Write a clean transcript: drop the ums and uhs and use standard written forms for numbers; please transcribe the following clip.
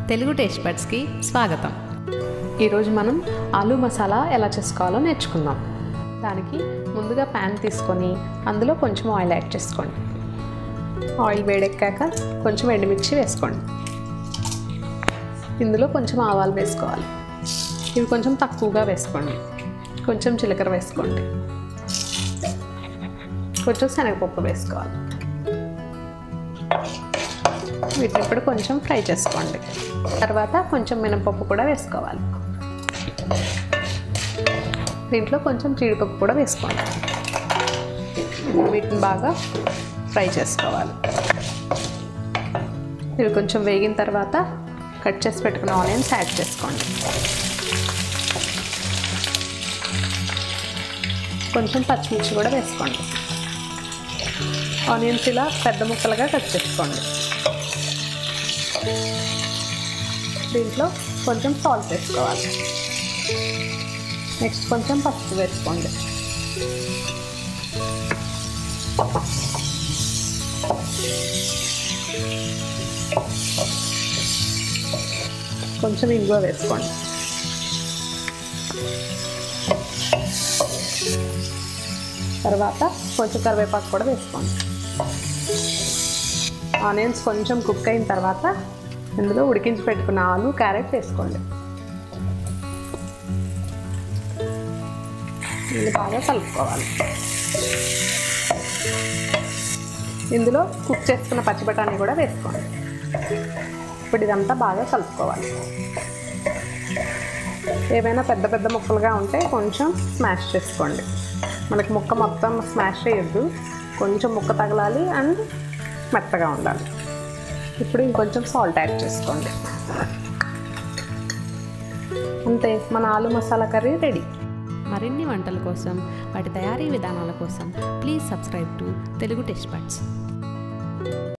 Telugu taste బడ్స్కి స్వాగతం. ఈరోజు మనం ఆలూ మసాలా ఎలా చేసుకోవాలో నేర్చుకుందాం. దానికి ముందుగా ప్యాన్ తీసుకొని అందులో కొంచెం ఆయిల్ యాడ్ చేసుకోండి. ఆయిల్ వేడెక్కాక కొంచెం ఎండుమిర్చి వేసుకోండి. ఇందులో కొంచెం ఆవాలు వేసుకోవాలి. ఇవి కొంచెం తక్కువగా వేసుకోండి. కొంచెం జీలకర్ర వేసుకోండి. కొంచెం శనగపప్పు వేసుకోవాలి. వీటిని ఇప్పుడు కొంచెం ఫ్రై చేసుకోండి. తర్వాత కొంచెం మినపప్పు కూడా వేసుకోవాలి. దీంట్లో కొంచెం జీడిపప్పు కూడా వేసుకోండి. వీటిని బాగా ఫ్రై చేసుకోవాలి. ఇవి కొంచెం వేగిన తర్వాత కట్ చేసి పెట్టుకున్న ఆనియన్స్ యాడ్ చేసుకోండి. కొంచెం పచ్చిమిర్చి కూడా వేసుకోండి. ఆనియన్స్ ఇలా పెద్ద ముక్కలుగా కట్ చేసుకోండి. దీంట్లో కొంచెం సాల్ట్ వేసుకోవాలి. నెక్స్ట్ కొంచెం పసుపు వేసుకోండి. కొంచెం ఇంగువ వేసుకోండి. తర్వాత కొంచెం కరివేపాకు కూడా వేసుకోండి. ఆనియన్స్ కొంచెం కుక్ అయిన తర్వాత ఇందులో ఉడికించి పెట్టుకున్న ఆలు, క్యారెట్ వేసుకోండి. ఇది బాగా కలుపుకోవాలి. ఇందులో కుక్ చేసుకున్న పచ్చి బఠానీ కూడా వేసుకోండి. ఇప్పుడు ఇదంతా బాగా కలుపుకోవాలి. ఏమైనా పెద్ద పెద్ద ముక్కలుగా ఉంటే కొంచెం స్మాష్ చేసుకోండి. మనకి ముక్క మొత్తం స్మాష్ చేయొద్దు, కొంచెం ముక్క తగలాలి అండ్ మెత్తగా ఉండాలి. ఇప్పుడు ఇంకొంచెం సాల్ట్ యాడ్ చేసుకోండి. అంతే, మన ఆలు మసాలా కర్రీ రెడీ. మరిన్ని వంటల కోసం, వాటి తయారీ విధానాల కోసం please subscribe to Telugu taste buds.